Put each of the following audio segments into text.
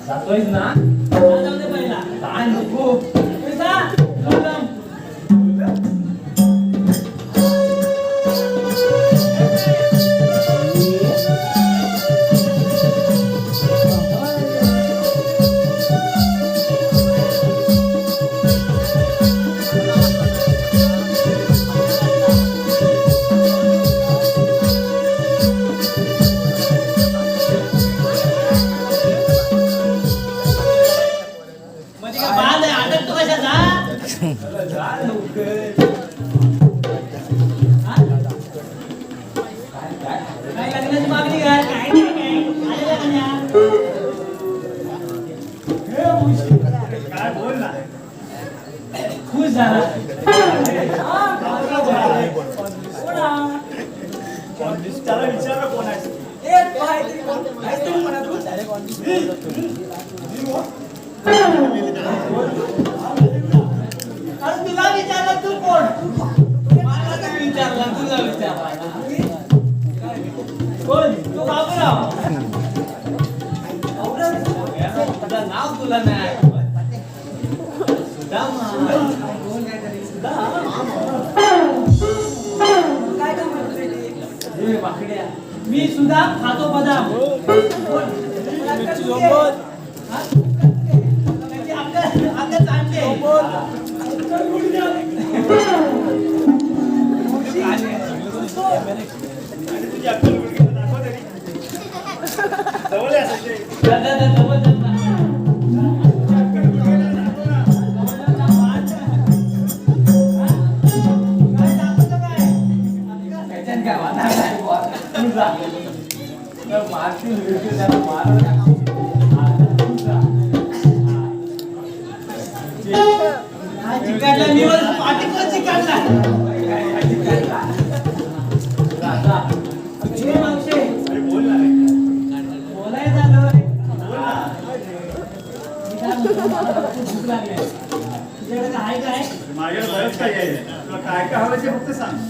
जातोयस ना? जाऊ दे पहिला. काय नको. पैसा. वाकड्या मी सुद्धा खातो बदाम आपल्या चांगले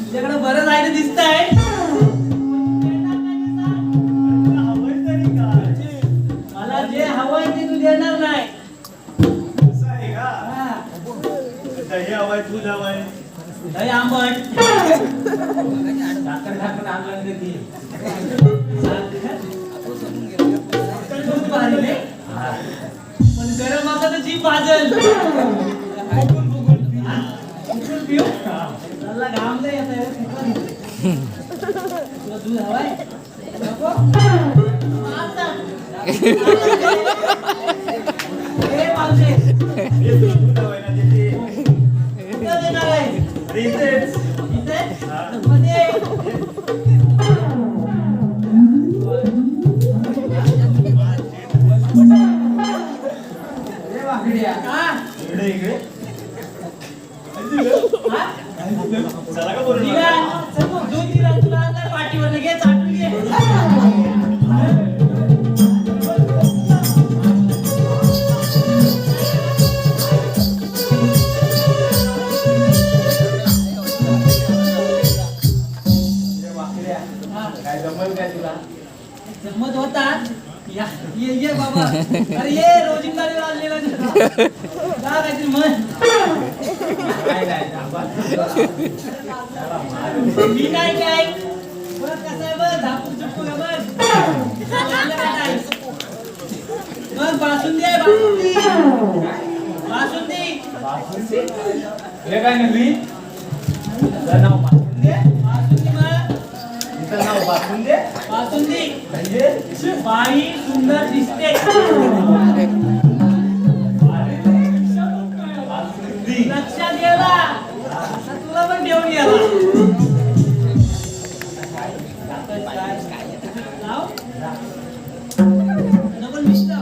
तुझ्याकडे बरंच आहे दिसत आहे मला जे हवंय ते तू देणार नाही दही हवाय दूध हवाय दही आंबट ढाकण आणलं की पण गरम आता तर जीभ भाजल पिऊ त्याला घाम नाही येत तुला दूध हवाय नको मावशे दूध हवाय ना देते कुठं देणार आहे इथेच इथे मध्ये इकडे इकडे चला का बोलू दूध दिला तुला पाठीवर घे चाटून घे काय जमल काय तुला जमत होता या ये बाबा अरे ये रोजिंदारी आणलेला जा काहीतरी म्हण मी काय काय बघ कसं आहे बघ झापून चुपू का बघ मग बासुंदी आहे बासुंदी बासुंदी हे काय नवी नाव बासुंदी मग नाव बासुंदे बासुंदी म्हणजे बाई सुंदर दिसते लक्षात गेला तुला पण ठेवून गेला नको मिस्टर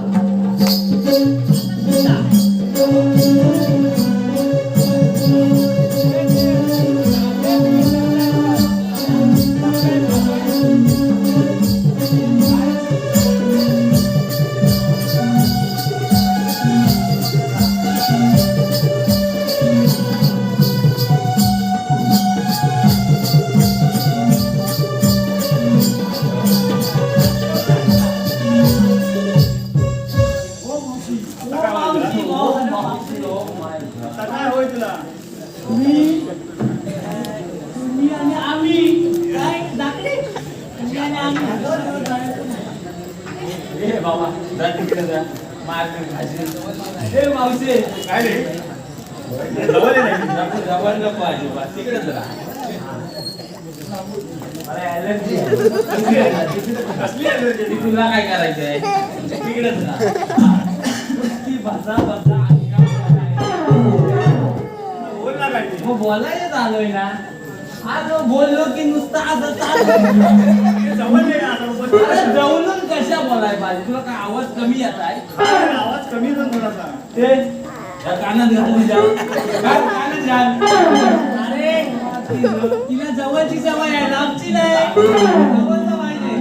काय होय तुला तुम्ही आणि आम्ही काय दाखले तुम्ही आणि आम्ही ए बाबा जा तिकडे जा मार भाजी ए मावशी काय रे जवळ नाही जवळ नको अजिबात तिकडे जा अरे ॲलर्जी कसली ॲलर्जी तुला काय करायचंय तिकडेच ना ती भाषा भाषा मग बोलायला आलोय ना आज बोललो की नुसतं असं जवळून कशा बोलाय पाहिजे तुला काय आवाज कमी येत आहे आवाज कमी जर थोडासा ते कानात घालून जा कानात घाल अरे तिला जवळची सवय आहे लांबची नाही जवळचं पाहिजे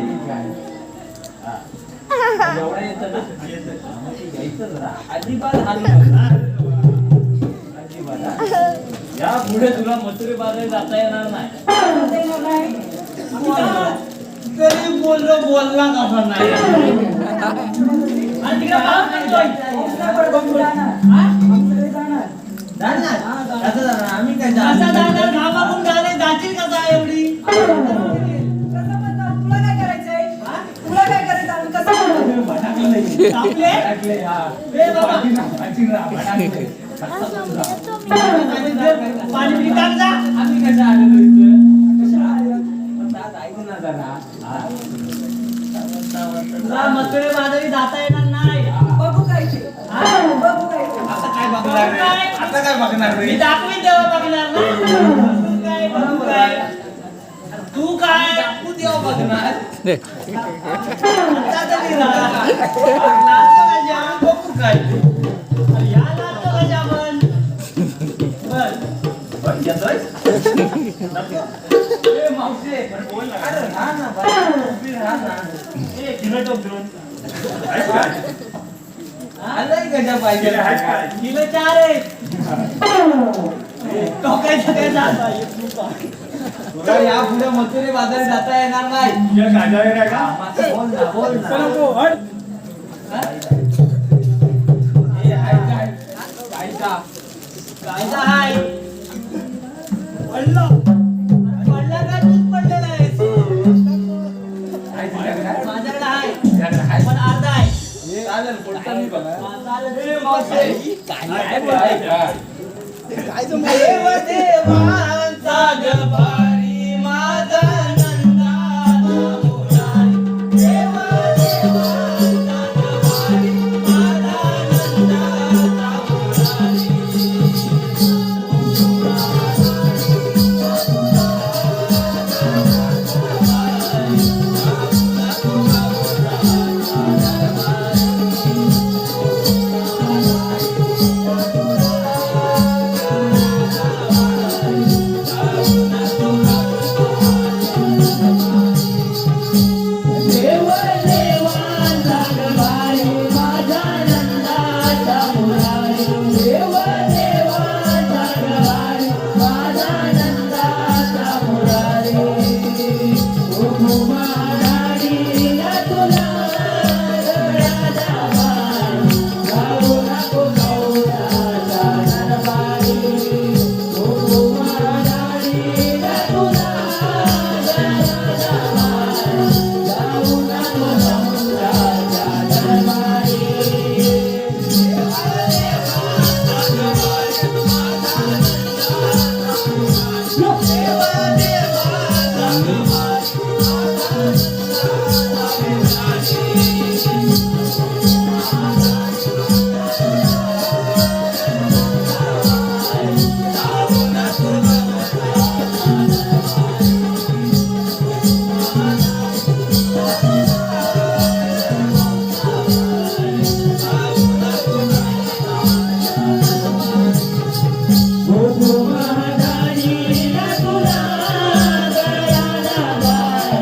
एवढा येतं ना घ्यायचं जरा अजिबात हालू या पुढे तुला मथुरे बाजारी जाता येणार नाही तरी बोलला कसा नाही आणि तिकडे पाऊस पडतोय. कसं जाणार आम्ही काय जाणार घामाकून गाणे जातील कसा एवढी तापले? अडकले, हा. ए बाबा. पाठीना, अडकले. पाणी पितात जा. आम्ही कशा आलेलो इथं? कशा आलेलो? पण आता ऐकू ना जरा. हा. तुला मथुरे माधवी जाता येणार नाही. बघू काय ते. हा? बघू काय ते. आता काय बघणार रे? आता काय बघणार रे? मी दाखवीन तेव्हा बघणार ना. तू काय बघू काय? तू काय तू देव बघणार. आता तरी राहा. नाचतो का जेवण? बघू काय? अरे या नाचतो का जेवण? बस. बघ, येतोय? ए, मावशे, बरं बोल ना. अरे राहा ना, बाई. उभी राहा ना. ए, किलो टोक घेऊन. आलंय कशा पाहिजे? किलो 4 आहे. टोकायचं काय जात आहे? तू काय? तुला या पुढे मथुरे बाजारी जाता येणार नाही. बोल ना, बोल ना. हा? ए, ऐक, ऐक. ऐका. कायदा आहे. पडलं का तूच पडलेला आहेस? ऐक, तुझ्याकडे माझ्याकडे आहे तुझ्याकडे आहे? पण अर्धा आहे. चालेल, पुढचा मी बघ. चालेल. ए, मावशे. काय ऐक, ऐक. देव देवांचा गबारी माझा नंदाचा मुरारी. देव देवांचा गबारी माझा नंदाचा देव देवांचा गबारी माझा नंदाचा मुरारी. देव देवांचा गबारी माझा नंदाचा मुरारी. ओ महाराणी ना तुला गळ्याचा बाई,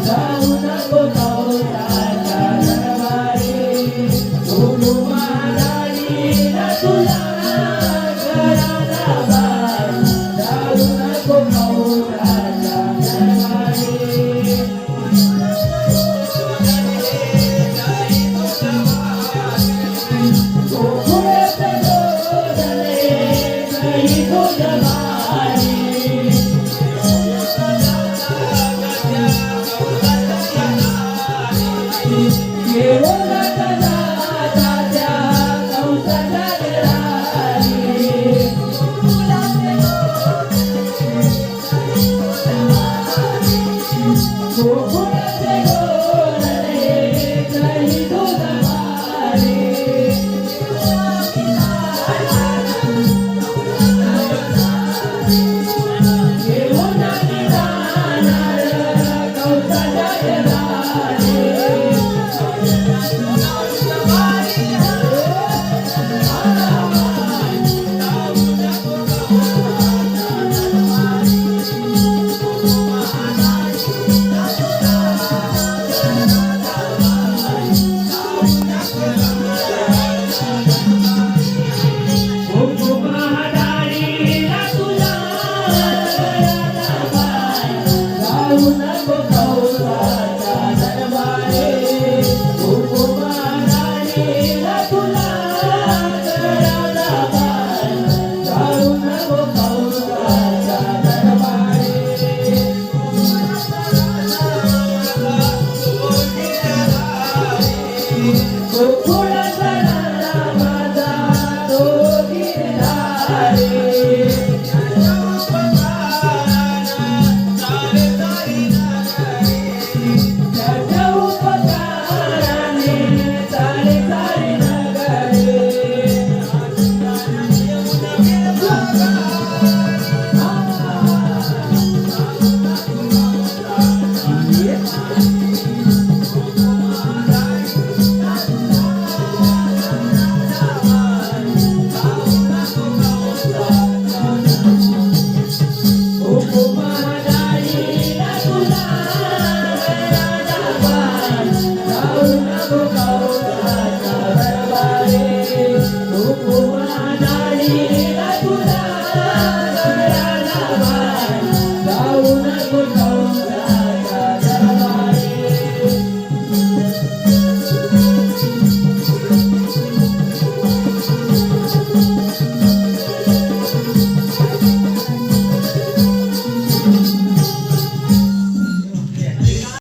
जाऊ नको गौराचा दरबारी. ओ महाराणी ना तुला गळ्याचा बाई, जाऊ नको गौराचा दरबारी. Oh,